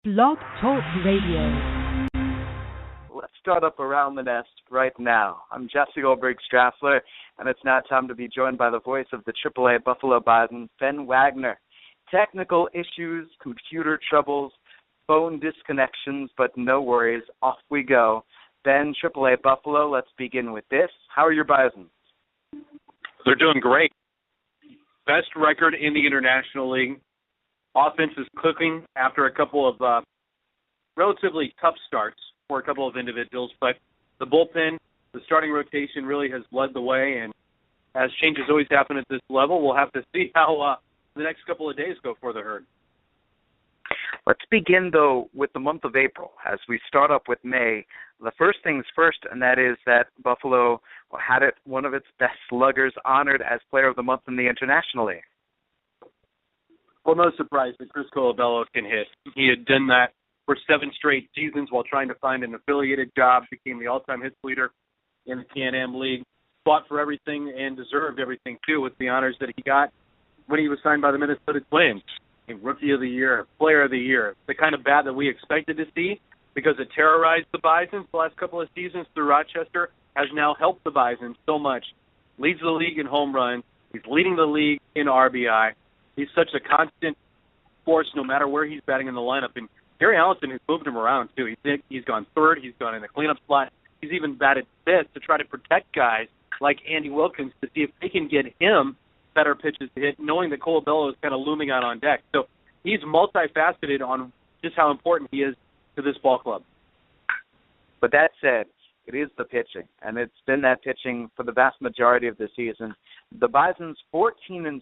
Blog Talk Radio. Let's start up around the nest right now. I'm Jesse Goldberg Strassler, and it's now time to be joined by the voice of the AAA Buffalo Bisons, Ben Wagner. Technical issues, computer troubles, phone disconnections, but no worries, off we go. Ben, AAA Buffalo, let's begin with this. How are your Bisons? They're doing great. Best record in the International League. Offense is clicking after a couple of relatively tough starts for a couple of individuals, but the bullpen, the starting rotation really has led the way, and as changes always happen at this level, we'll have to see how the next couple of days go for the Herd. Let's begin, though, with the month of April as we start up with May. The first things first, and that is that Buffalo had one of its best sluggers honored as Player of the Month in the International League. Well, no surprise that Chris Colabello can hit. He had done that for 7 straight seasons while trying to find an affiliated job, became the all-time hits leader in the Can-Am League, fought for everything and deserved everything, too, with the honors that he got when he was signed by the Minnesota Twins. Rookie of the Year, Player of the Year, the kind of bat that we expected to see because it terrorized the Bisons the last couple of seasons through Rochester, has now helped the Bisons so much. Leads the league in home runs. He's leading the league in RBI. He's such a constant force no matter where he's batting in the lineup. And Gary Allison has moved him around, too. He's gone third. He's gone in the cleanup slot. He's even batted fifth to try to protect guys like Andy Wilkins to see if they can get him better pitches to hit, knowing that Colabello is kind of looming out on deck. So he's multifaceted on just how important he is to this ball club. But that said, it is the pitching, and it's been that pitching for the vast majority of the season. The Bisons 14-7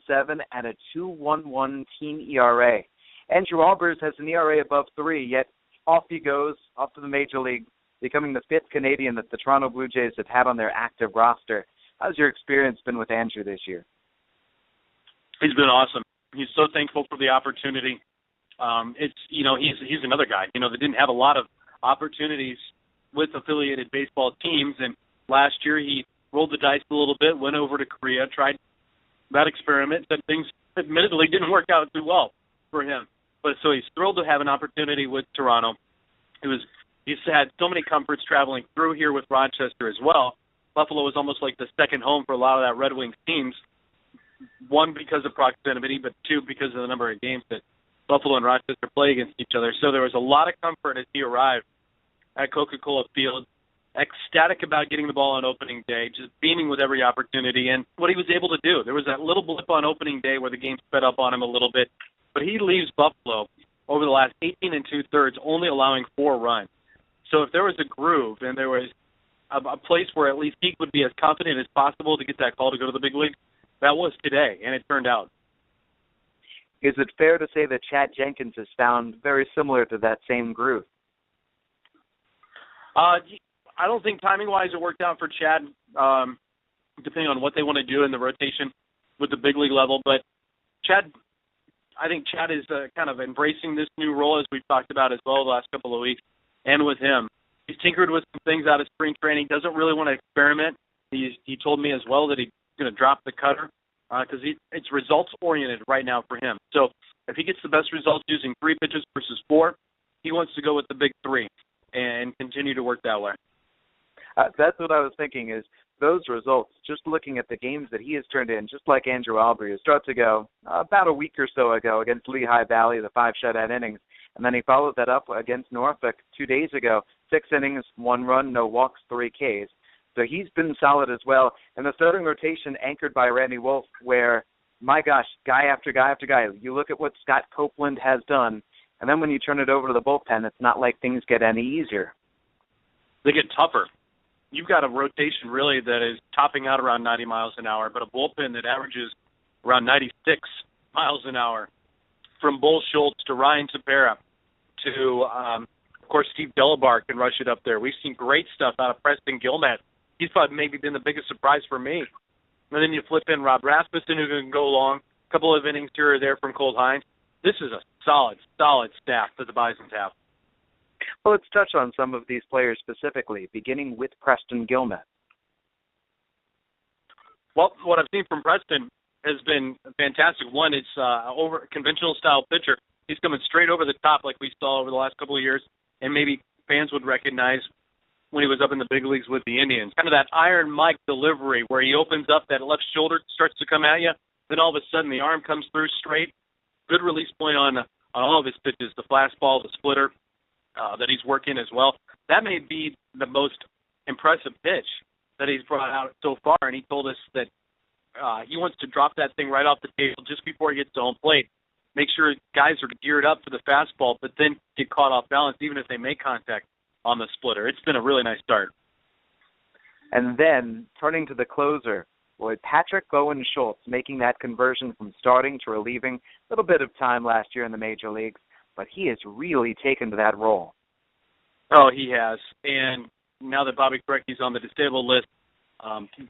at a 2.11 team ERA. Andrew Albers has an ERA above 3, yet off he goes, off to the major league, becoming the 5th Canadian that the Toronto Blue Jays have had on their active roster. How's your experience been with Andrew this year? He's been awesome. He's so thankful for the opportunity. He's another guy, that didn't have a lot of opportunities with affiliated baseball teams, and last year he rolled the dice a little bit, went over to Korea, tried that experiment, that things admittedly didn't work out too well for him. But so he's thrilled to have an opportunity with Toronto. He's had so many comforts traveling through here with Rochester as well. Buffalo was almost like the second home for a lot of that Red Wings teams. 1, because of proximity, but 2, because of the number of games that Buffalo and Rochester play against each other. So there was a lot of comfort as he arrived at Coca-Cola Field, ecstatic about getting the ball on opening day, just beaming with every opportunity, and what he was able to do. There was that little blip on opening day where the game sped up on him a little bit, but he leaves Buffalo over the last 18 2/3, only allowing 4 runs. So if there was a groove and there was a place where at least he would be as confident as possible to get that call to go to the big leagues, that was today, and it turned out. Is it fair to say that Chad Jenkins has found very similar to that same groove? I don't think timing-wise it worked out for Chad, depending on what they want to do in the rotation with the big league level. But I think Chad is kind of embracing this new role, as we've talked about as well the last couple of weeks, and with him. He's tinkered with some things out of spring training, doesn't really want to experiment. He told me as well that he's going to drop the cutter because it's results-oriented right now for him. So if he gets the best results using 3 pitches versus 4, he wants to go with the big 3 and continue to work that way. That's what I was thinking is those results, just looking at the games that he has turned in, just like Andrew Albers, starts to go about a week or so ago against Lehigh Valley, the 5 shutout innings, and then he followed that up against Norfolk 2 days ago, 6 innings, 1 run, no walks, 3 Ks. So he's been solid as well. And the starting rotation anchored by Randy Wolf, where, my gosh, guy after guy after guy, you look at what Scott Copeland has done, and then when you turn it over to the bullpen, it's not like things get any easier. They get tougher. You've got a rotation really that is topping out around 90 miles an hour, but a bullpen that averages around 96 miles an hour. From Bull Schultz to Ryan Tepera to, of course, Steve Delabar can rush it up there. We've seen great stuff out of Preston Gilmet. He's probably maybe been the biggest surprise for me. And then you flip in Rob Rasmussen, who can go long, a couple of innings here or there from Colt Hines. This is a solid staff that the Bisons have. Well, let's touch on some of these players specifically, beginning with Preston Gilmet. Well, what I've seen from Preston has been fantastic. One, it's over conventional style pitcher. He's coming straight over the top like we saw over the last couple of years, and maybe fans would recognize when he was up in the big leagues with the Indians. Kind of that Iron Mike delivery where he opens up, that left shoulder starts to come at you, then all of a sudden the arm comes through straight. Good release point on all of his pitches, the fastball, the splitter that he's working as well. That may be the most impressive pitch that he's brought out so far, and he told us that he wants to drop that thing right off the table just before he gets to home plate. Make sure guys are geared up for the fastball, but then get caught off balance even if they make contact on the splitter. It's been a really nice start. And then, turning to the closer, with Patrick Bowen Schultz making that conversion from starting to relieving, a little bit of time last year in the major leagues, but he has really taken to that role. Oh, he has. And now that Bobby Korecki's on the disabled list,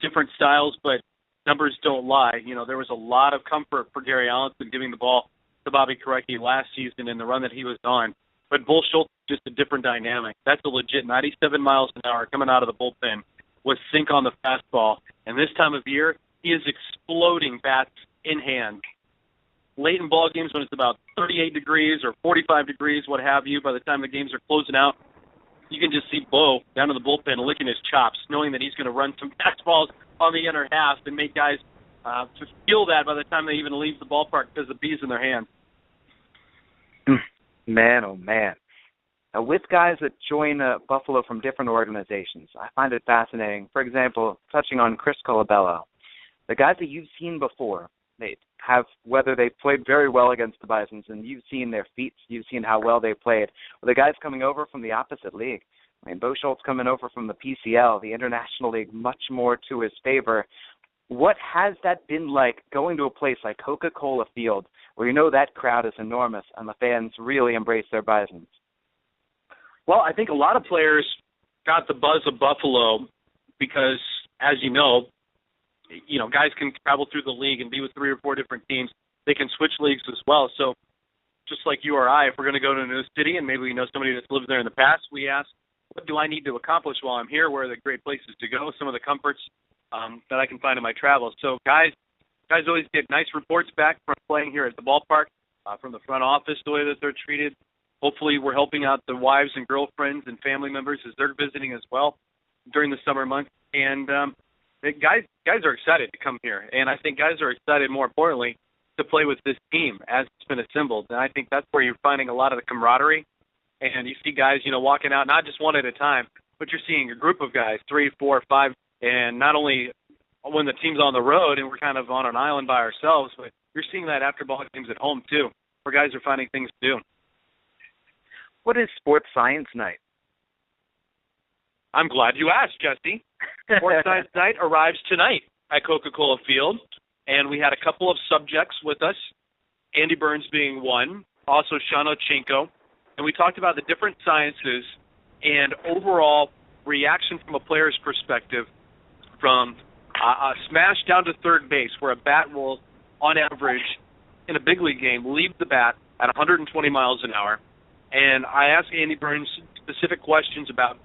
different styles, but numbers don't lie. You know, there was a lot of comfort for Gary Allenson giving the ball to Bobby Korecki last season in the run that he was on. But Bull Schultz is just a different dynamic. That's a legit 97 miles an hour coming out of the bullpen with sink on the fastball. And this time of year, he is exploding bats in hand. Late in ball games when it's about 38 degrees or 45 degrees, what have you, by the time the games are closing out, you can just see Bo down in the bullpen licking his chops, knowing that he's going to run some fastballs on the inner half and make guys just feel that by the time they even leave the ballpark because the bees in their hand. Man, oh man. Now, with guys that join Buffalo from different organizations, I find it fascinating. For example, touching on Chris Colabello, the guys that you've seen before, they have, whether they played very well against the Bisons, and you've seen their feats, you've seen how well they played, or the guys coming over from the opposite league. I mean, Bo Schultz coming over from the PCL, the International League, much more to his favor. What has that been like going to a place like Coca-Cola Field, where you know that crowd is enormous and the fans really embrace their Bisons? Well, I think a lot of players got the buzz of Buffalo because, as you know, guys can travel through the league and be with 3 or 4 different teams. They can switch leagues as well. So just like you or I, if we're going to go to a new city and maybe we know somebody that's lived there in the past, we ask, what do I need to accomplish while I'm here? Where are the great places to go? Some of the comforts that I can find in my travels. So guys always get nice reports back from playing here at the ballpark, from the front office, the way that they're treated. Hopefully we're helping out the wives and girlfriends and family members as they're visiting as well during the summer months. And guys are excited to come here. And I think guys are excited, more importantly, to play with this team as it's been assembled. And I think that's where you're finding a lot of the camaraderie. And you see guys, walking out, not just one at a time, but you're seeing a group of guys, 3, 4, 5, and not only when the team's on the road and we're kind of on an island by ourselves, but you're seeing that after ball games at home too, where guys are finding things to do. What is Sports Science Night? I'm glad you asked, Jesse. Sports Science Night arrives tonight at Coca-Cola Field, and we had a couple of subjects with us, Andy Burns being one, also Sean Ochenko, and we talked about the different sciences and overall reaction from a player's perspective from a smash down to third base where a bat will, on average, in a big league game, leave the bat at 120 miles an hour. And I asked Andy Burns specific questions about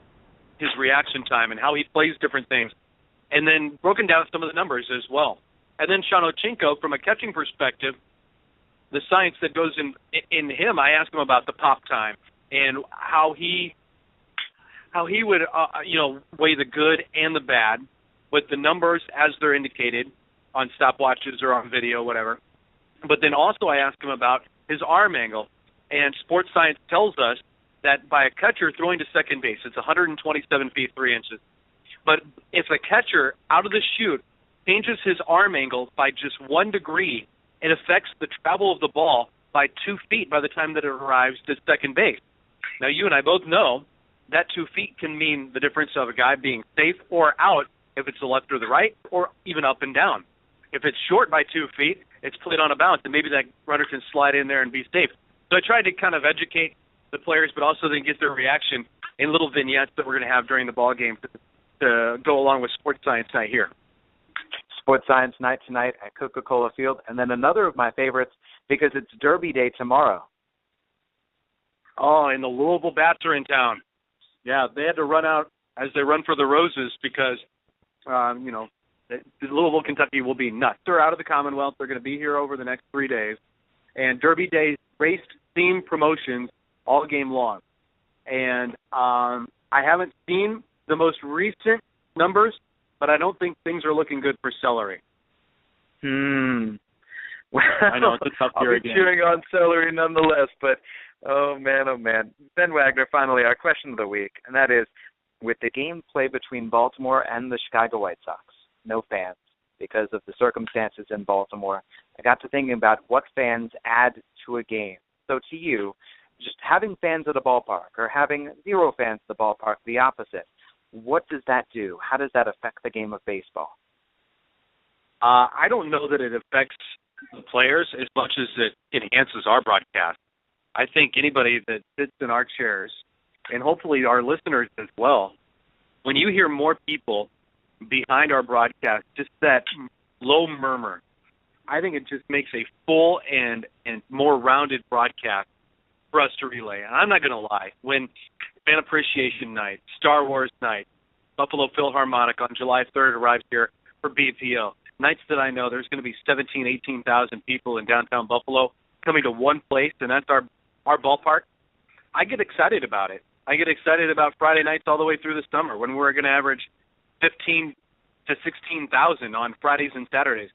his reaction time and how he plays different things, and then broken down some of the numbers as well. And then Sean Ochenko, from a catching perspective, the science that goes in him, I asked him about the pop time and how he would weigh the good and the bad with the numbers as they're indicated on stopwatches or on video, whatever. But then also I asked him about his arm angle. And sports science tells us that by a catcher throwing to second base, it's 127 feet 3 inches. But if a catcher out of the chute changes his arm angle by just 1 degree, it affects the travel of the ball by 2 feet by the time that it arrives to second base. Now, you and I both know that 2 feet can mean the difference of a guy being safe or out if it's the left or the right, or even up and down. If it's short by 2 feet, it's played on a bounce, and maybe that runner can slide in there and be safe. So I tried to kind of educate the players, but also then get their reaction in little vignettes that we're going to have during the ball game to go along with Sports Science Night here. Sports Science Night tonight at Coca-Cola Field, and then another of my favorites because it's Derby Day tomorrow. Oh, and the Louisville Bats are in town. Yeah, they had to run out as they run for the roses because, Louisville, Kentucky will be nuts. They're out of the Commonwealth. They're going to be here over the next 3 days. And Derby Day raced theme promotions all game long. And I haven't seen the most recent numbers, but I don't think things are looking good for celery. Well, I know, it's a tough year again. I'll be cheering on celery nonetheless, but oh man. Ben Wagner, finally, our question of the week, and that is, with the game play between Baltimore and the Chicago White Sox, no fans because of the circumstances in Baltimore, I got to thinking about what fans add to a game. So to you, just having fans at a ballpark or having 0 fans at the ballpark, the opposite, what does that do? How does that affect the game of baseball? I don't know that it affects the players as much as it enhances our broadcast. I think anybody that sits in our chairs, and hopefully our listeners as well, when you hear more people behind our broadcast, just that low murmur, I think it just makes a full and more rounded broadcast for us to relay. And I'm not going to lie, when Fan Appreciation Night, Star Wars Night, Buffalo Philharmonic on July 3rd arrives here for BPO, nights that I know there's going to be 17,000, 18,000 people in downtown Buffalo coming to one place, and that's our ballpark, I get excited about it. I get excited about Friday nights all the way through the summer when we're going to average 15 to 16,000 on Fridays and Saturdays.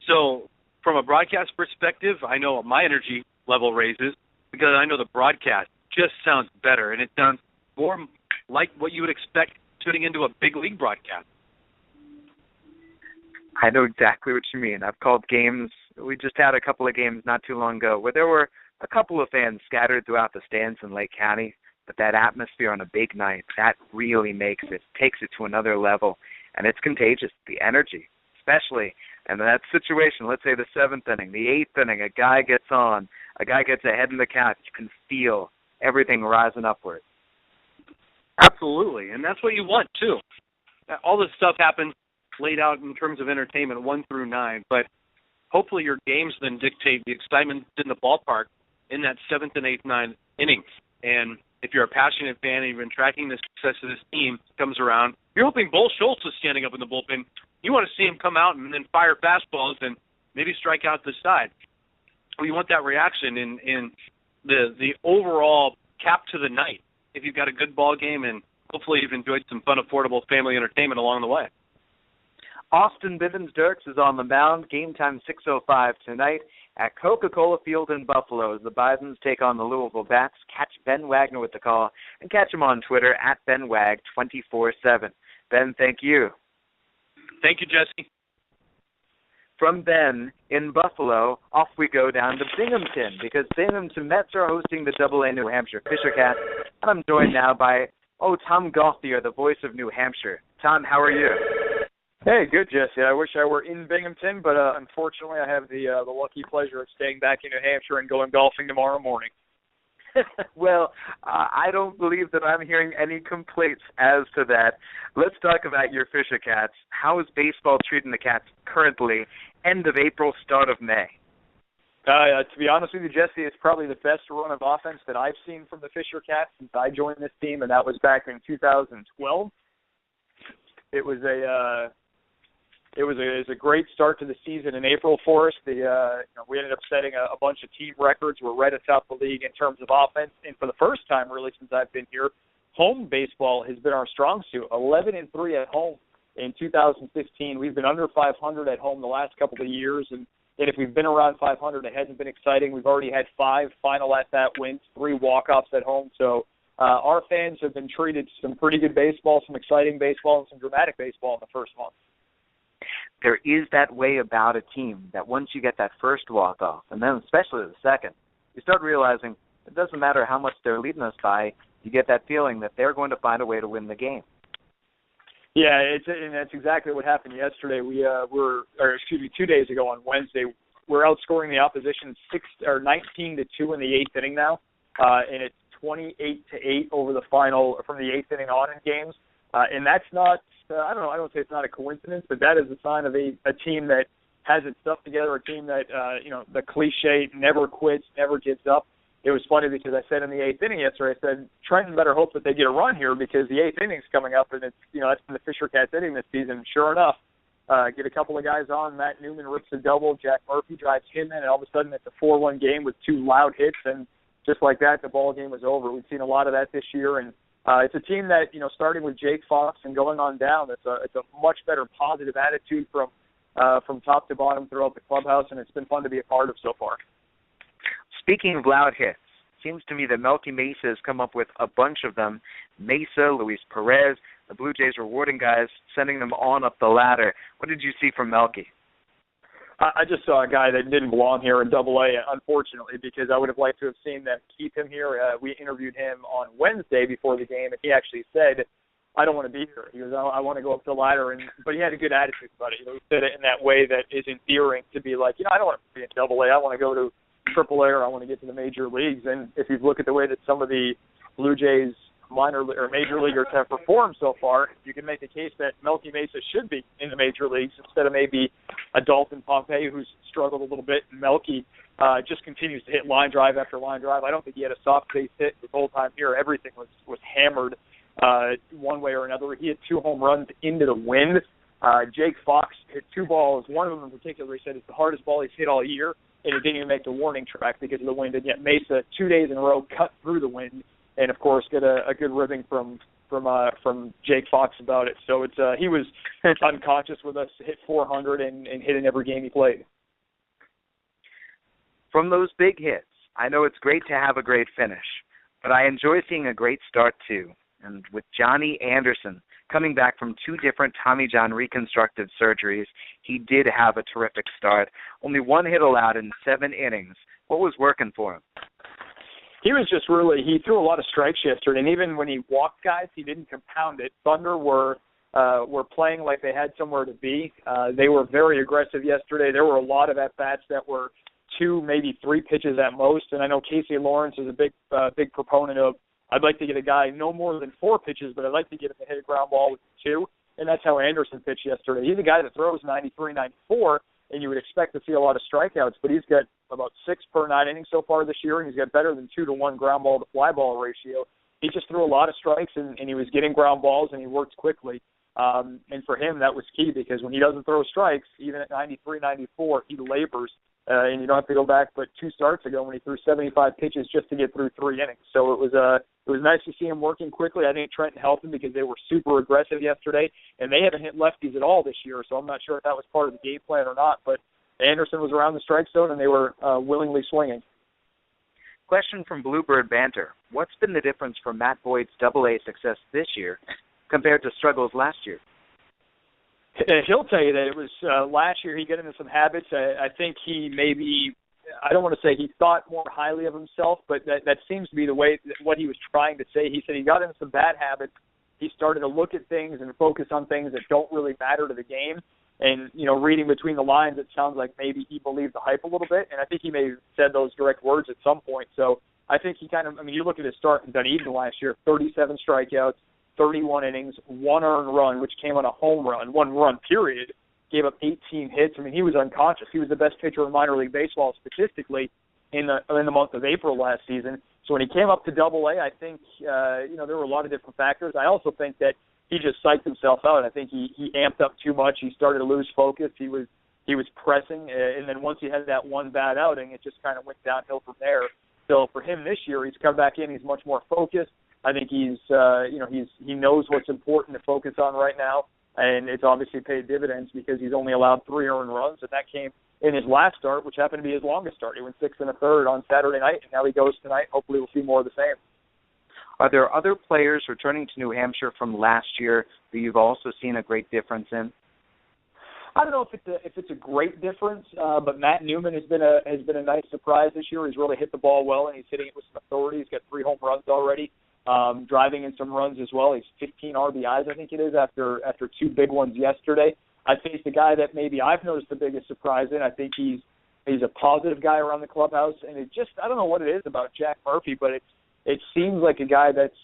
So from a broadcast perspective, I know my energy level raises because I know the broadcast just sounds better, and it sounds more like what you would expect tuning into a big league broadcast. I know exactly what you mean. I've called games. We just had a couple of games not too long ago where there were a couple of fans scattered throughout the stands in Lake County, but that atmosphere on a big night, that really takes it to another level, and it's contagious, the energy, especially in that situation. Let's say the 7th inning, the 8th inning, a guy gets ahead in the count. You can feel everything rising upward. Absolutely, and that's what you want, too. All this stuff happens laid out in terms of entertainment 1 through 9, but hopefully your games then dictate the excitement in the ballpark in that 7th and 8th, 9th innings. And if you're a passionate fan and you've been tracking the success of this team comes around, you're hoping Bull Schultz is standing up in the bullpen. You want to see him come out and then fire fastballs and maybe strike out the side. We want that reaction in the overall cap to the night if you've got a good ball game, and hopefully you've enjoyed some fun, affordable family entertainment along the way. Austin Bivens-Dirks is on the mound. Game time 6:05 tonight at Coca-Cola Field in Buffalo as the Bisons take on the Louisville Bats. Catch Ben Wagner with the call and catch him on Twitter at BenWag247. Ben, thank you. Thank you, Jesse. From Ben in Buffalo, off we go down to Binghamton because Binghamton Mets are hosting the AA New Hampshire Fisher Cats. And I'm joined now by, Tom Gauthier, the voice of New Hampshire. Tom, how are you? Hey, good, Jesse. I wish I were in Binghamton, but unfortunately I have the lucky pleasure of staying back in New Hampshire and going golfing tomorrow morning. Well, I don't believe that I'm hearing any complaints as to that. Let's talk about your Fisher Cats. How is baseball treating the Cats currently, end of April, start of May? To be honest with you, Jesse, it's probably the best run of offense that I've seen from the Fisher Cats since I joined this team, and that was back in 2012. It was a great start to the season in April for us. We ended up setting a bunch of team records. We're right atop the league in terms of offense, and for the first time, really, since I've been here, home baseball has been our strong suit. 11-3 at home in 2015. We've been under 500 at home the last couple of years, and if we've been around 500, it hasn't been exciting. We've already had 5 final at-bat wins, 3 walk-offs at home. So our fans have been treated to some pretty good baseball, some exciting baseball, and some dramatic baseball in the first month. There is that way about a team that once you get that first walk-off, and then especially the second, you start realizing it doesn't matter how much they're leading us by, you get that feeling that they're going to find a way to win the game. Yeah, and that's exactly what happened yesterday. 2 days ago on Wednesday, we're outscoring the opposition 19-2 in the 8th inning now, and it's 28-8 over the final from the 8th inning on in games. And that's not, I don't say it's not a coincidence, but that is a sign of a team that has its stuff together, a team that, the cliche never quits, never gives up. It was funny because I said in the 8th inning yesterday, I said, Trenton better hope that they get a run here because the 8th inning's coming up, and it's, that's been the Fisher Cats inning this season. And sure enough, get a couple of guys on. Matt Newman rips a double. Jack Murphy drives him in, and all of a sudden it's a 4-1 game with 2 loud hits, and just like that, the ball game was over. We've seen a lot of that this year, and it's a team that, starting with Jake Fox and going on down, it's a much better positive attitude from top to bottom throughout the clubhouse, and it's been fun to be a part of so far. Speaking of loud hits, seems to me that Melky Mesa has come up with a bunch of them. Mesa, Luis Perez, the Blue Jays rewarding guys, sending them on up the ladder. What did you see from Melky? I just saw a guy that didn't belong here in Double-A, unfortunately, because I would have liked to have seen them keep him here. We interviewed him on Wednesday before the game, and he actually said, I don't want to be here. He goes, I want to go up the ladder, but he had a good attitude about it. He said it in that way that is endearing to be like, I don't want to be in Double-A. I want to go to Triple-A, or I want to get to the major leagues. And if you look at the way that some of the Blue Jays major leaguers have performed so far, you can make the case that Melky Mesa should be in the major leagues instead of maybe a Dalton Pompey who's struggled a little bit. And Melky just continues to hit line drive after line drive. I don't think he had a soft base hit the whole time here. Everything was hammered one way or another. He hit 2 home runs into the wind. Jake Fox hit 2 balls. One of them in particular, he said, is the hardest ball he's hit all year, and it didn't even make the warning track because of the wind. And yet Mesa, 2 days in a row, cut through the wind, and of course get a good ribbing from Jake Fox about it. So it's he was unconscious with us, hit 400 and hit in every game he played. From those big hits, I know it's great to have a great finish, but I enjoy seeing a great start too. And with Johnny Anderson coming back from 2 different Tommy John reconstructive surgeries, he did have a terrific start. Only 1 hit allowed in 7 innings. What was working for him? He was just he threw a lot of strikes yesterday, and even when he walked guys, he didn't compound it. Thunder were playing like they had somewhere to be. They were very aggressive yesterday. There were a lot of at-bats that were 2, maybe 3 pitches at most, and I know Casey Lawrence is a big proponent of, I'd like to get a guy no more than 4 pitches, but I'd like to get him to hit a ground ball with 2, and that's how Anderson pitched yesterday. He's a guy that throws 93, 94, and you would expect to see a lot of strikeouts, but he's got about 6 per 9 innings so far this year, and he's got better than 2-to-1 ground ball to fly ball ratio. He just threw a lot of strikes, and he was getting ground balls, and he worked quickly. And for him, that was key, because when he doesn't throw strikes, even at 93, 94, he labors. And you don't have to go back but 2 starts ago when he threw 75 pitches just to get through 3 innings. So it was nice to see him working quickly. I think Trenton helped him because they were super aggressive yesterday, and they haven't hit lefties at all this year, so I'm not sure if that was part of the game plan or not. But Anderson was around the strike zone, and they were willingly swinging. Question from Bluebird Banter. What's been the difference for Matt Boyd's Double-A success this year compared to struggles last year? He'll tell you that it was last year he got into some habits. I think he maybe, I don't want to say he thought more highly of himself, but that seems to be the way, what he was trying to say. He said he got into some bad habits. He started to look at things and focus on things that don't really matter to the game. And, reading between the lines, it sounds like maybe he believed the hype a little bit. And I think he may have said those direct words at some point. So I think he you look at his start in Dunedin last year, 37 strikeouts, 31 innings, 1 earned run, which came on a home run, 1 run period, gave up 18 hits. He was unconscious. He was the best pitcher in minor league baseball statistically in the month of April last season. So when he came up to Double-A, I think, there were a lot of different factors. I also think that he just psyched himself out. I think he amped up too much. He started to lose focus. He was pressing, and then once he had that 1 bad outing, it just kind of went downhill from there. So for him this year, he's come back in. He's much more focused. I think he knows what's important to focus on right now, and it's obviously paid dividends because he's only allowed 3 earned runs, and that came in his last start, which happened to be his longest start. He went 6 1/3 on Saturday night, and now he goes tonight. Hopefully we'll see more of the same. Are there other players returning to New Hampshire from last year that you've also seen a great difference in? I don't know if it's a great difference, but Matt Newman has been a nice surprise this year. He's really hit the ball well, and he's hitting it with some authority. He's got 3 home runs already. Driving in some runs as well. He's 15 RBIs, I think it is, after 2 big ones yesterday. I think he's the guy that maybe I've noticed the biggest surprise in. I think he's a positive guy around the clubhouse, and I don't know what it is about Jack Murphy, but it seems like a guy that's,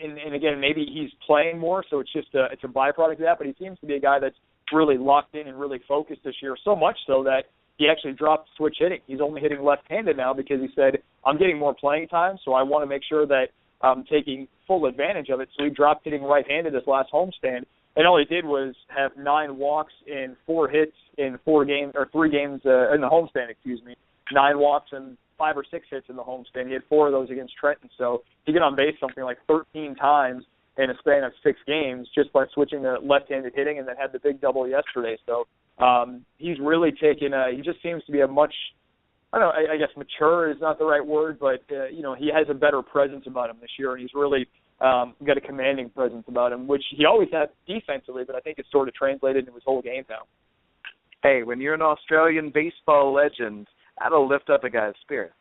and again, maybe he's playing more, so it's a byproduct of that, but he seems to be a guy that's really locked in and really focused this year, so much so that he actually dropped switch hitting. He's only hitting left-handed now because he said, I'm getting more playing time, so I want to make sure that I'm taking full advantage of it. So he dropped hitting right-handed this last homestand, And all he did was have 9 walks and 4 hits in 3 games in the homestand, 9 walks and 5 or 6 hits in the homestand. He had 4 of those against Trenton. So he got on base something like 13 times in a span of 6 games just by switching to left-handed hitting, and then had the big double yesterday. So he's really taken he just seems to be a much, I guess mature is not the right word, but he has a better presence about him this year, and he's really got a commanding presence about him, which he always had defensively, but I think it's sort of translated into his whole game now. Hey, when you're an Australian baseball legend, that'll lift up a guy's spirits.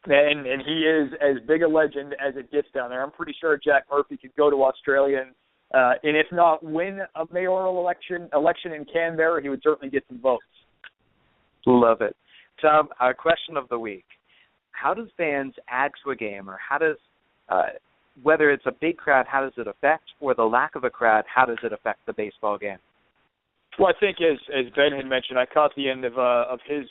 And he is as big a legend as it gets down there. I'm pretty sure Jack Murphy could go to Australia and if not win a mayoral election in Canberra, he would certainly get some votes. Love it. Tom, our question of the week. How does fans add to a game, or how does, whether it's a big crowd, how does it affect, or the lack of a crowd, how does it affect the baseball game? Well, I think as Ben had mentioned, I caught the end of his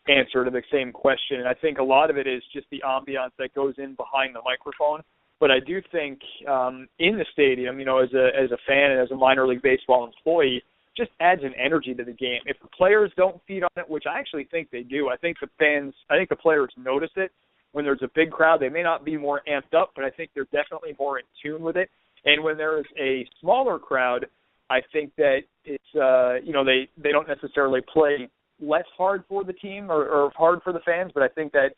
answer to the same question, and I think a lot of it is just the ambiance that goes in behind the microphone. But I do think in the stadium, as a fan and as a minor league baseball employee, just adds an energy to the game. If the players don't feed on it, which I actually think they do, I think the players notice it. When there's a big crowd, they may not be more amped up, but I think they're definitely more in tune with it. And when there is a smaller crowd, I think that it's they don't necessarily play less hard for the team or hard for the fans, but I think that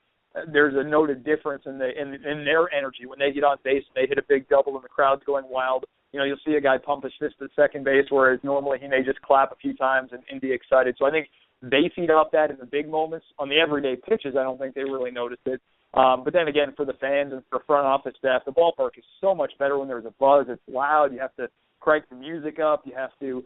there's a noted difference in their energy when they get on base and they hit a big double and the crowd's going wild. You'll see a guy pump his fist at second base, whereas normally he may just clap a few times and be excited. So I think they feed off that in the big moments. On the everyday pitches, I don't think they really notice it. But then again, for the fans and for front office staff, the ballpark is so much better when there's a buzz. It's loud. You have to crank the music up. You have to,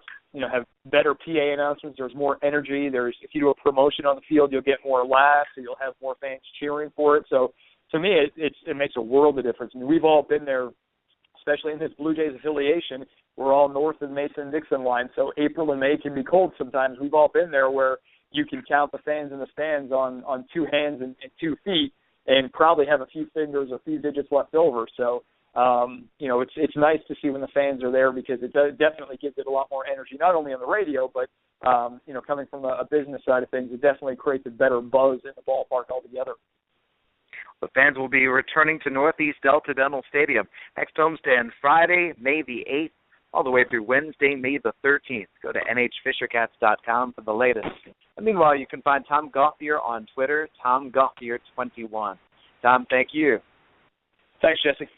have better PA announcements. There's more energy. If you do a promotion on the field, you'll get more laughs, so you'll have more fans cheering for it. So to me, it makes a world of difference. I mean, we've all been there, especially in this Blue Jays affiliation. We're all north of the Mason-Dixon line, so April and May can be cold sometimes. We've all been there where you can count the fans in the stands on 2 hands and 2 feet and probably have a few fingers or a few digits left over. So, it's nice to see when the fans are there, because it definitely gives it a lot more energy, not only on the radio, but, coming from a business side of things, it definitely creates a better buzz in the ballpark altogether. The fans will be returning to Northeast Delta Dental Stadium. Next homestand Friday, May the 8th, all the way through Wednesday, May the 13th. Go to nhfishercats.com for the latest. And meanwhile, you can find Tom Gauthier on Twitter, TomGauthier21. Tom, thank you. Thanks, Jesse.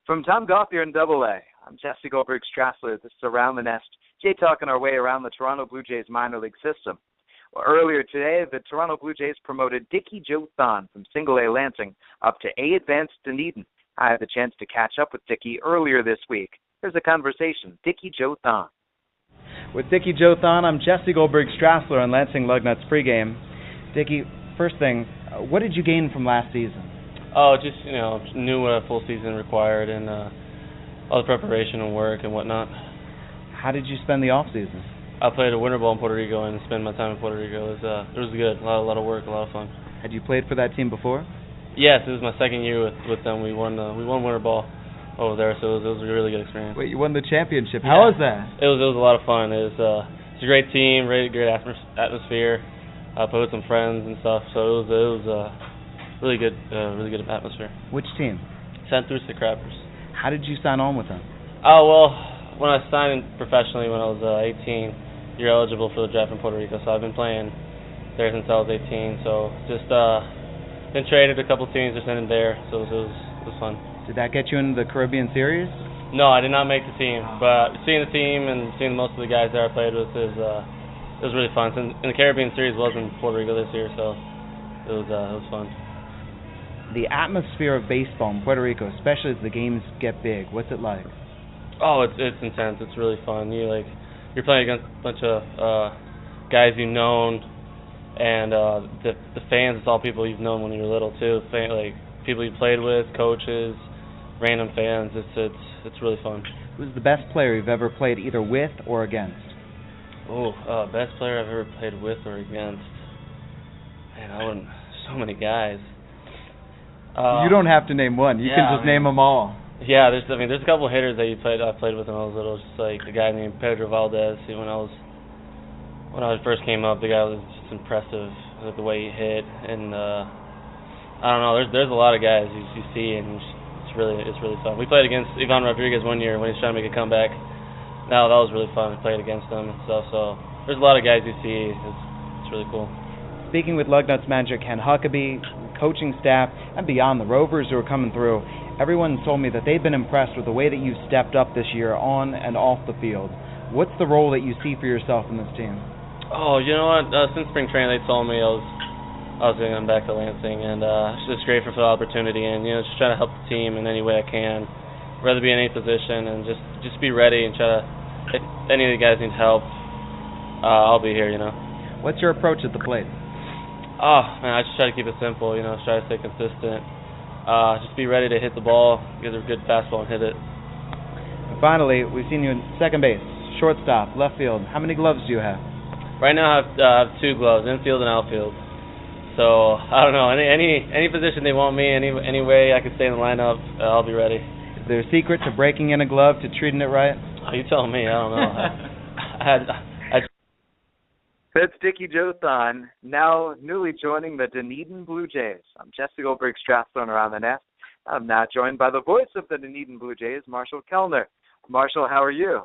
From Tom Gauthier in AA, I'm Jesse Goldberg-Strassler. This is Around the Nest. Jay talking our way around the Toronto Blue Jays minor league system. Well, earlier today, the Toronto Blue Jays promoted Dickie Joe Thon from Single-A Lansing up to A Advanced Dunedin. I had the chance to catch up with Dickie earlier this week. Here's a conversation. Dickie Joe Thon. With Dickie Joe Thon, I'm Jesse Goldberg-Strassler on Lansing Lugnuts pregame. Dickie, first thing, what did you gain from last season? Oh, just, knew what a full season required and all the preparation and work and whatnot. How did you spend the off season? I played a winter ball in Puerto Rico and spent my time in Puerto Rico. It was good. A lot of work, a lot of fun. Had you played for that team before? Yes, it was my second year with them. We won winter ball over there, so it was a really good experience. Wait, you won the championship. How was that? It was a lot of fun. It's a great team, great atmosphere. I played with some friends and stuff, so it was really good atmosphere. Which team? Santurce Crappers. How did you sign on with them? Oh, well, when I signed professionally when I was 18, you're eligible for the draft in Puerto Rico, so I've been playing there since I was 18. So just been traded a couple teams just in and there, so it was fun. Did that get you into the Caribbean Series? No, I did not make the team, but seeing the team and seeing most of the guys there I played with it was really fun. And the Caribbean Series was in Puerto Rico this year, so it was fun. The atmosphere of baseball in Puerto Rico, especially as the games get big, what's it like? Oh, it's intense. It's really fun. You're playing against a bunch of guys you've known, and the fans. It's all people you've known when you were little too. Like people you played with, coaches, random fans. It's really fun. Who's the best player you've ever played either with or against? Oh, best player I've ever played with or against. Man, so many guys. You don't have to name one. You can just name them all. Yeah, there's a couple of hitters that I played with when I was little, just like the guy named Pedro Valdez. When I first came up, the guy was just impressive with the way he hit, and I don't know, there's a lot of guys you see, and it's really fun. We played against Ivan Rodriguez one year when he was trying to make a comeback. That was really fun. We played against him and stuff. So there's a lot of guys you see. It's really cool. Speaking with Lugnuts manager Ken Huckabee, coaching staff, and beyond the Rovers who are coming through, everyone told me that they've been impressed with the way that you've stepped up this year on and off the field. What's the role that you see for yourself in this team? Oh, you know what? Since spring training, they told me I was going to come back to Lansing, and it's just grateful for the opportunity, and just trying to help the team in any way I can. Rather be in any position and just be ready and try to. If any of the guys need help, I'll be here. What's your approach at the plate? Oh man, I just try to keep it simple. Try to stay consistent. Just be ready to hit the ball, get a good fastball, and hit it. And finally, we've seen you in second base, shortstop, left field. How many gloves do you have? Right now, I have 2 gloves, infield and outfield. So I don't know, any position they want me, any way I can stay in the lineup, I'll be ready. Is there a secret to breaking in a glove, to treating it right? Oh, you tell me. I don't know. That's Dickie Jothon, now newly joining the Dunedin Blue Jays. I'm Jesse Goldberg, Strathstone Around the Nest. I'm now joined by the voice of the Dunedin Blue Jays, Marshall Kellner. Marshall, how are you?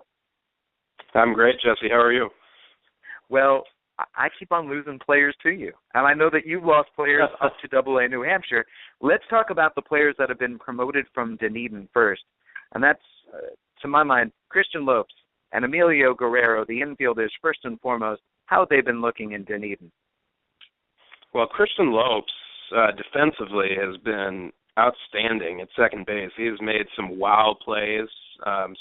I'm great, Jesse. How are you? Well, I keep on losing players to you, and I know that you've lost players up to AA New Hampshire. Let's talk about the players that have been promoted from Dunedin first, and that's, to my mind, Christian Lopes and Emilio Guerrero, the infielders, first and foremost. How have they been looking in Dunedin? Well, Christian Lopes, defensively, has been outstanding at second base. He has made some wow plays,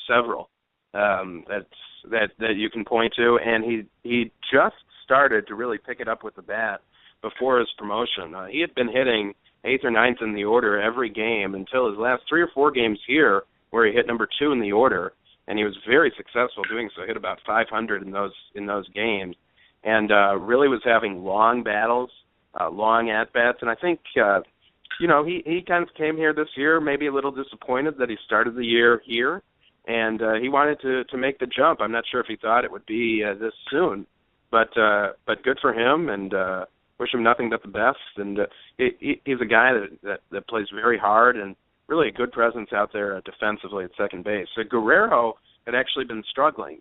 several that you can point to, and he just started to really pick it up with the bat before his promotion. He had been hitting 8th or 9th in the order every game until his last 3 or 4 games here, where he hit number 2 in the order, and he was very successful doing so. He hit about 500 in those games, and really was having long battles, long at bats. And I think he kind of came here this year, maybe a little disappointed that he started the year here, and he wanted to make the jump. I'm not sure if he thought it would be this soon, but good for him, and wish him nothing but the best. And he's a guy that plays very hard and really a good presence out there defensively at second base. So Guerrero had actually been struggling.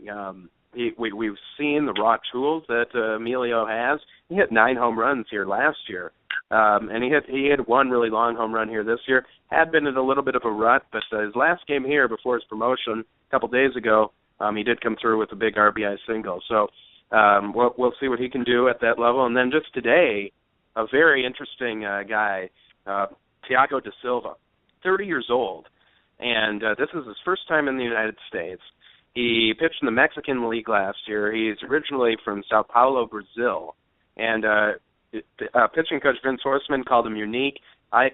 We've seen the raw tools that Emilio has. He hit 9 home runs here last year, and he had 1 really long home run here this year. Had been in a little bit of a rut, but his last game here before his promotion a couple days ago, he did come through with a big RBI single. So we'll see what he can do at that level. And then just today, a very interesting guy, Thiago da Silva, 30 years old, and this is his first time in the United States. He pitched in the Mexican League last year. He's originally from Sao Paulo, Brazil, and pitching coach Vince Horstman called him unique. I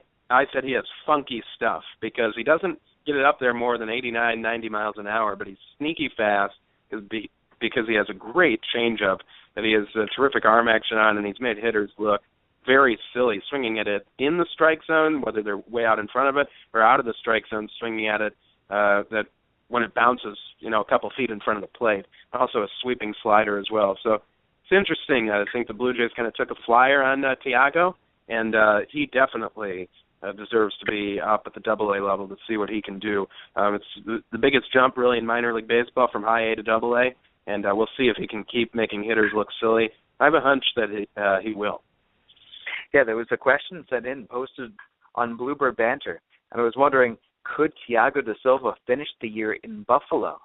said he has funky stuff because he doesn't get it up there more than 89, 90 miles an hour, but he's sneaky fast because he has a great changeup that he has terrific arm action on, and he's made hitters look very silly, swinging at it in the strike zone, whether they're way out in front of it, or out of the strike zone, swinging at it that when it bounces, a couple feet in front of the plate. Also a sweeping slider as well. So it's interesting. I think the Blue Jays kind of took a flyer on Thiago, and he definitely deserves to be up at the AA level to see what he can do. It's the biggest jump really in minor league baseball from high A to AA, and we'll see if he can keep making hitters look silly. I have a hunch that he will. Yeah, there was a question sent in, posted on Bluebird Banter, and I was wondering, could Thiago da Silva finish the year in Buffalo?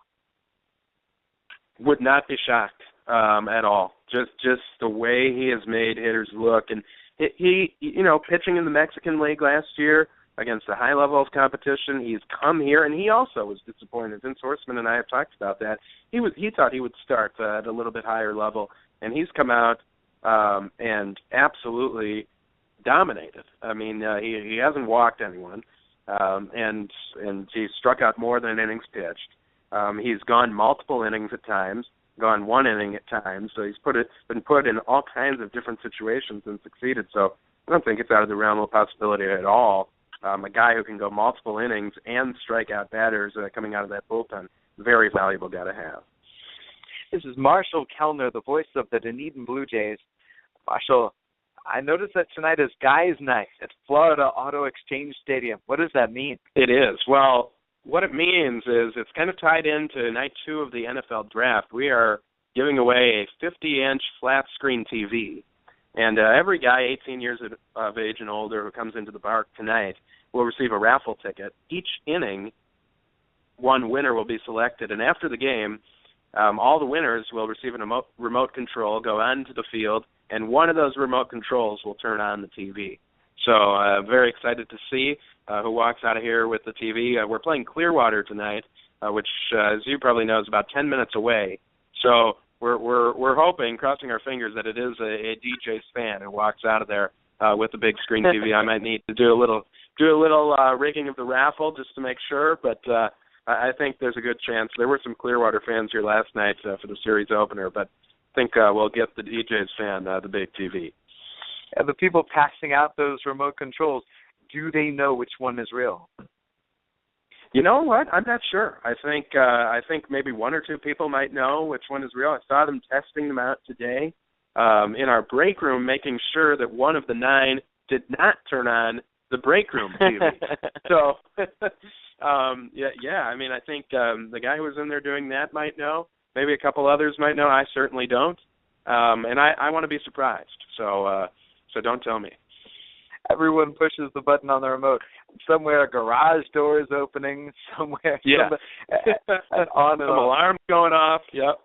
Would not be shocked at all. Just the way he has made hitters look, and he pitching in the Mexican League last year against a high level of competition. He's come here, and he also was disappointed. Vince Horstman and I have talked about that. He thought he would start at a little bit higher level, and he's come out and absolutely dominated. I mean, he hasn't walked anyone, and he struck out more than innings pitched. He's gone multiple innings at times, gone 1 inning at times, so he's been put in all kinds of different situations and succeeded. So I don't think it's out of the realm of possibility at all a guy who can go multiple innings and strike out batters coming out of that bullpen. Very valuable guy to have. This is Marshall Kellner, the voice of the Dunedin Blue Jays. Marshall, I noticed that tonight is Guys Night at Florida Auto Exchange Stadium. What does that mean? It is. Well, what it means is it's kind of tied into night 2 of the NFL draft. We are giving away a 50-inch flat-screen TV. And every guy 18 years of age and older who comes into the park tonight will receive a raffle ticket. Each inning, one winner will be selected. And after the game, all the winners will receive a remote control, go onto the field, and one of those remote controls will turn on the TV. So very excited to see who walks out of here with the TV. We're playing Clearwater tonight, which, as you probably know, is about 10 minutes away. So we're hoping, crossing our fingers, that it is a DJ's fan who walks out of there with the big screen TV. I might need to do a little rigging of the raffle just to make sure, but I think there's a good chance. There were some Clearwater fans here last night for the series opener, but I think we'll get the DJ's fan the big TV. And the people passing out those remote controls, do they know which one is real? You know what? I'm not sure. I think maybe one or two people might know which one is real. I saw them testing them out today in our break room, making sure that one of the 9 did not turn on the break room TV. So, yeah. I mean, I think the guy who was in there doing that might know. Maybe a couple others might know. I certainly don't. And I want to be surprised. So don't tell me. Everyone pushes the button on the remote. Somewhere a garage door is opening. Somewhere, yeah. On some alarms going off. Yep.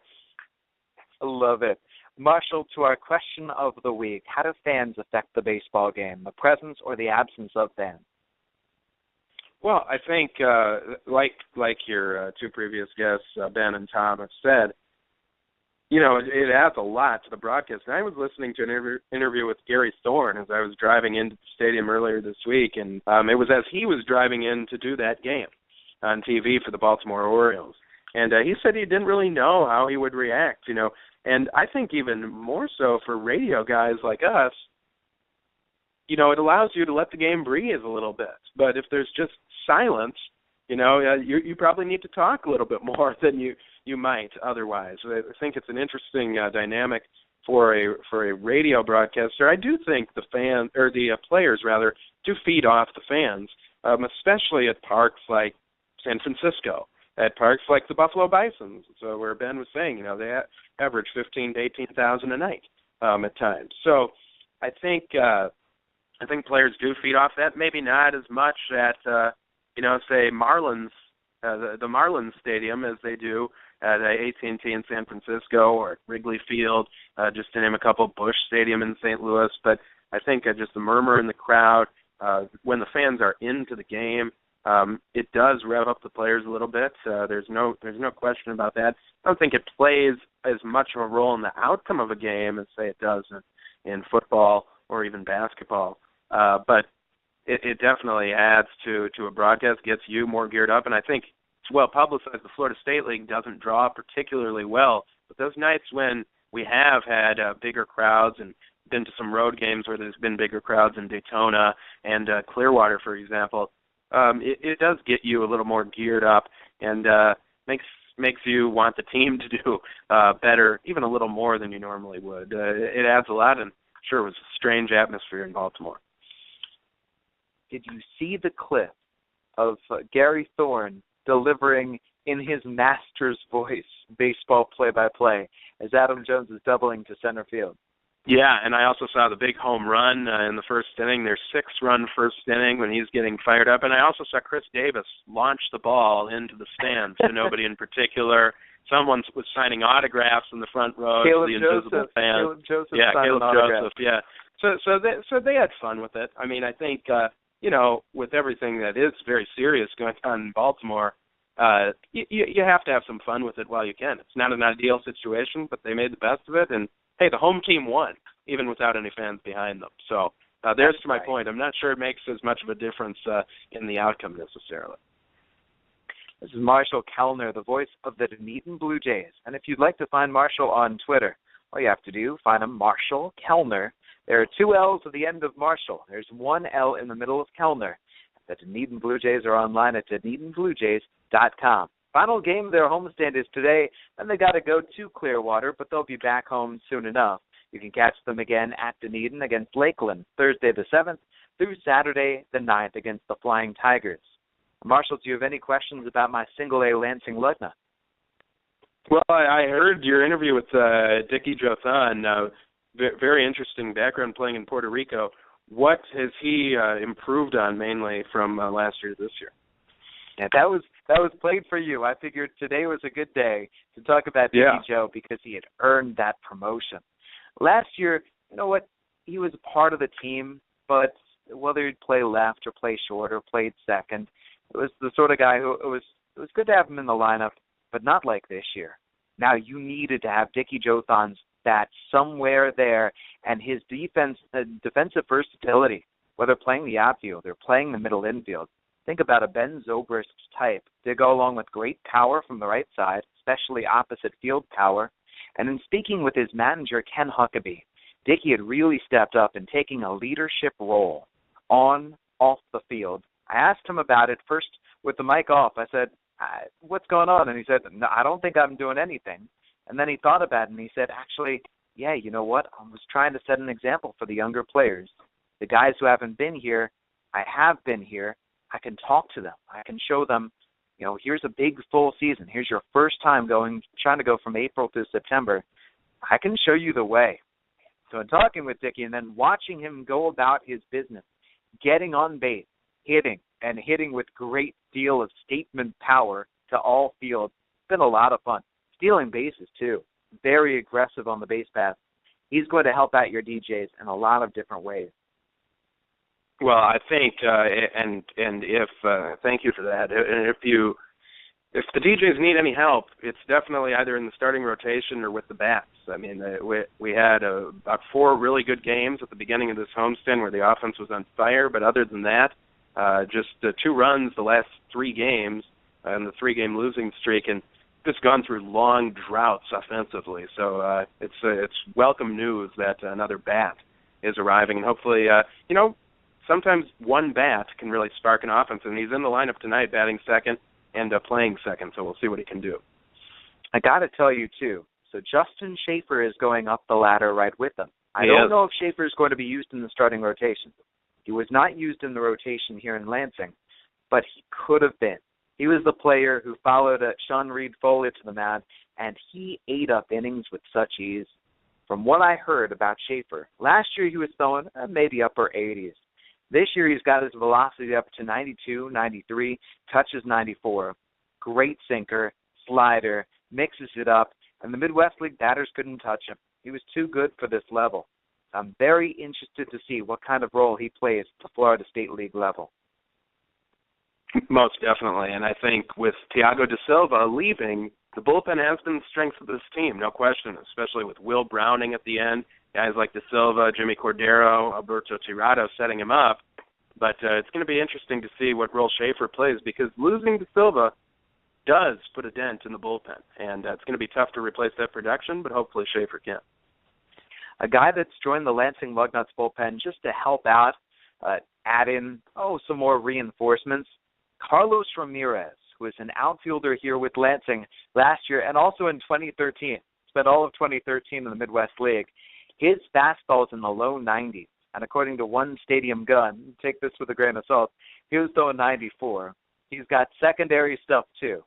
I love it. Marshall, to our question of the week, how do fans affect the baseball game, the presence or the absence of fans? Well, I think, like your 2 previous guests, Ben and Tom, have said, it adds a lot to the broadcast. And I was listening to an interview with Gary Thorne as I was driving into the stadium earlier this week, and it was as he was driving in to do that game on TV for the Baltimore Orioles. And he said he didn't really know how he would react, And I think even more so for radio guys like us, it allows you to let the game breathe a little bit. But if there's just silence, you probably need to talk a little bit more than you might otherwise. I think it's an interesting dynamic for a radio broadcaster. I do think the players do feed off the fans, especially at parks like San Francisco, at parks like the Buffalo Bisons, so where Ben was saying, they average 15,000 to 18,000 a night at times. So I think players do feed off that. Maybe not as much at say Marlins, the Marlins Stadium as they do at AT&T in San Francisco or at Wrigley Field, just to name a couple, Busch Stadium in St. Louis. But I think just the murmur in the crowd, when the fans are into the game, it does rev up the players a little bit. There's no question about that. I don't think it plays as much of a role in the outcome of a game as, say, it does in football or even basketball. But it definitely adds to a broadcast, gets you more geared up, and I think it's well publicized. The Florida State League doesn't draw particularly well, but those nights when we have had bigger crowds and been to some road games where there's been bigger crowds in Daytona and Clearwater, for example, it does get you a little more geared up and makes you want the team to do better, even a little more than you normally would. It adds a lot, and sure, it was a strange atmosphere in Baltimore. Did you see the clip of Gary Thorne delivering in his master's voice baseball play-by-play as Adam Jones is doubling to center field? Yeah, and I also saw the big home run in the first inning, their 6-run first inning when he's getting fired up. And I also saw Chris Davis launch the ball into the stands to nobody in particular. Someone was signing autographs in the front row to the invisible fans. Caleb Joseph. Yeah, Caleb Joseph, yeah. So they had fun with it. I mean, I think, with everything that is very serious going on in Baltimore, you have to have some fun with it while you can. It's not an ideal situation, but they made the best of it. And, hey, the home team won, even without any fans behind them. So there's to my point. I'm not sure it makes as much of a difference in the outcome necessarily. This is Marshall Kellner, the voice of the Dunedin Blue Jays. And if you'd like to find Marshall on Twitter, all you have to do, find him, Marshall Kellner. There are 2 L's at the end of Marshall. There's 1 L in the middle of Kellner. The Dunedin Blue Jays are online at DunedinBlueJays.com. Final game of their homestand is today, and they got to go to Clearwater, but they'll be back home soon enough. You can catch them again at Dunedin against Lakeland Thursday the 7th through Saturday the 9th against the Flying Tigers. Marshall, do you have any questions about my single-A Lansing Lugnuts? Well, I heard your interview with Dickie Jothan. Very interesting background playing in Puerto Rico. What has he improved on mainly from last year to this year? Yeah, that was played for you. I figured today was a good day to talk about Dickie Joe because he had earned that promotion. Last year, you know what, he was a part of the team, but whether he'd play left or play short or played second, it was the sort of guy who it was good to have him in the lineup, but not like this year. Now you needed to have Dickie Jothan's bat somewhere there, and his defensive versatility, whether playing the outfield or playing the middle infield. Think about a Ben Zobrist type to go along with great power from the right side, especially opposite field power. And in speaking with his manager, Ken Huckabee, Dickie had really stepped up in taking a leadership role off the field. I asked him about it first with the mic off. I said, what's going on? And he said, no, I don't think I'm doing anything. And then he thought about it, and he said, actually, yeah, you know what? I was trying to set an example for the younger players. The guys who haven't been here, I have been here. I can talk to them. I can show them, you know, here's a big full season. Here's your first time trying to go from April to September. I can show you the way. So in talking with Dickie and then watching him go about his business, getting on base, hitting with great deal of statement power to all fields, it's been a lot of fun. Stealing bases, too. Very aggressive on the base path. He's going to help out your DJs in a lot of different ways. Well, I think, and if thank you for that. And if the DJs need any help, it's definitely either in the starting rotation or with the bats. I mean, we had about 4 really good games at the beginning of this homestand where the offense was on fire. But other than that, just 2 runs the last 3 games and the 3-game losing streak, and just gone through long droughts offensively. So it's welcome news that another bat is arriving, and hopefully, sometimes one bat can really spark an offense, and he's in the lineup tonight batting second and playing second, so we'll see what he can do. I got to tell you, too, so Justin Schaefer is going up the ladder right with them. I don't know if Schaefer is going to be used in the starting rotation. He was not used in the rotation here in Lansing, but he could have been. He was the player who followed Sean Reed-Foley to the mound, and he ate up innings with such ease. From what I heard about Schaefer, last year he was throwing maybe upper 80s. This year he's got his velocity up to 92, 93, touches 94. Great sinker, slider, mixes it up, and the Midwest League batters couldn't touch him. He was too good for this level. I'm very interested to see what kind of role he plays at the Florida State League level. Most definitely, and I think with Thiago da Silva leaving, the bullpen has been the strength of this team, no question, especially with Will Browning at the end, guys like da Silva, Jimmy Cordero, Alberto Tirado setting him up. But it's going to be interesting to see what role Schaefer plays, because losing da Silva does put a dent in the bullpen, and it's going to be tough to replace that production, but hopefully Schaefer can. A guy that's joined the Lansing Lugnuts bullpen just to help out, add in, some more reinforcements, Carlos Ramirez, who is an outfielder here with Lansing last year and also in 2013. Spent all of 2013 in the Midwest League. His fastball is in the low 90s, and according to One Stadium Gun, take this with a grain of salt, he was throwing 94. He's got secondary stuff, too.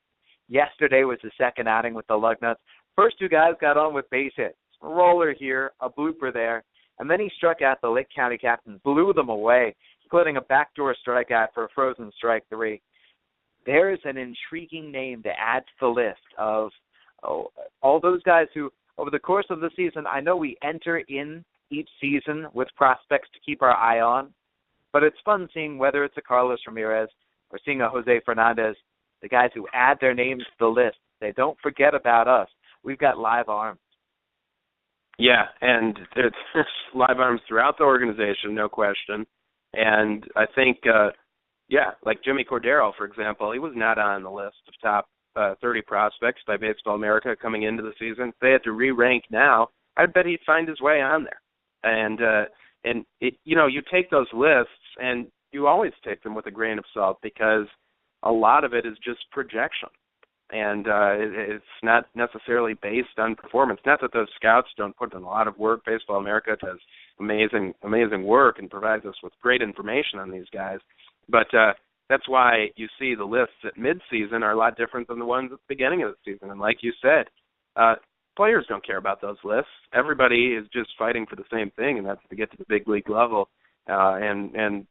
Yesterday was his second outing with the Lugnuts. First 2 guys got on with base hits. A roller here, a blooper there, and then he struck out the Lake County captains, blew them away, including a backdoor strikeout for a frozen strike 3. There is an intriguing name to add to the list of all those guys who, over the course of the season, I know we enter in each season with prospects to keep our eye on, but it's fun seeing whether it's a Carlos Ramirez or seeing a Jose Fernandez, the guys who add their names to the list. They don't forget about us. We've got live arms. Yeah, and it's live arms throughout the organization, no question. And I think, like Jimmy Cordero, for example, he was not on the list of top 30 prospects by Baseball America coming into the season. If they had to re-rank now, I bet he'd find his way on there. And you take those lists, and you always take them with a grain of salt because a lot of it is just projection. And it's not necessarily based on performance. Not that those scouts don't put in a lot of work. Baseball America does amazing work and provides us with great information on these guys. But that's why you see the lists at midseason are a lot different than the ones at the beginning of the season. And like you said, players don't care about those lists. Everybody is just fighting for the same thing, and that's to get to the big league level. And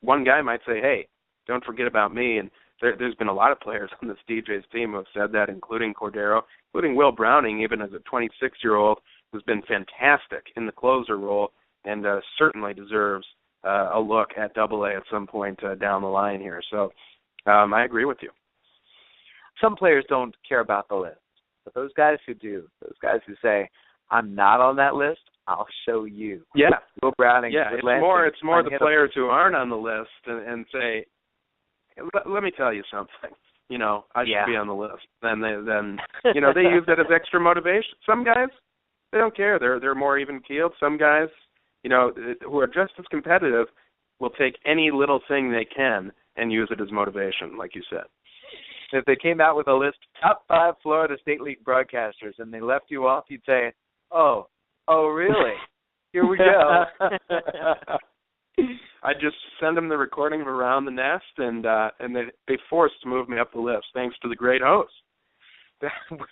one guy might say, hey, don't forget about me. And there's been a lot of players on this DJ's team who have said that, including Cordero, including Will Browning, even as a 26-year-old, who's been fantastic in the closer role and certainly deserves a look at Double-A at some point down the line here. So I agree with you. Some players don't care about the list, but those guys who do, those guys who say, I'm not on that list, I'll show you. Yeah. Will Browning. Yeah, it's more the players who aren't on the list and say, let me tell you something. You know, I should be on the list. Then they use that as extra motivation. Some guys, they don't care. They're more even keeled. Some guys, who are just as competitive, will take any little thing they can and use it as motivation, like you said. If they came out with a list, top 5 Florida State League broadcasters, and they left you off, you'd say, oh, really? Here we go. I just send them the recording of Around the Nest, and they forced to move me up the list, thanks to the great host.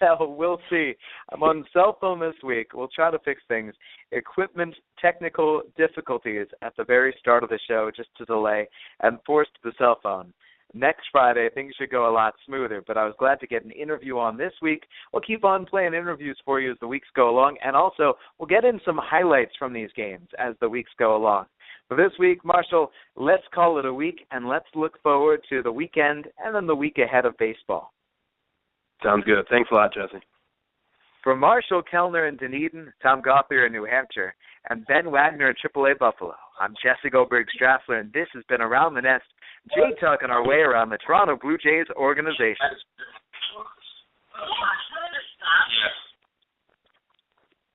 Well, we'll see. I'm on cell phone this week. We'll try to fix things. Equipment technical difficulties at the very start of the show, just to delay, and forced the cell phone. Next Friday, things should go a lot smoother, but I was glad to get an interview on this week. We'll keep on playing interviews for you as the weeks go along, and also we'll get in some highlights from these games as the weeks go along. For this week, Marshall, let's call it a week, and let's look forward to the weekend and then the week ahead of baseball. Sounds good. Thanks a lot, Jesse. For Marshall Kellner in Dunedin, Tom Gauthier in New Hampshire, and Ben Wagner at AAA Buffalo, I'm Jesse Goldberg-Strassler, and this has been Around the Nest, Jay talking our way around the Toronto Blue Jays organization.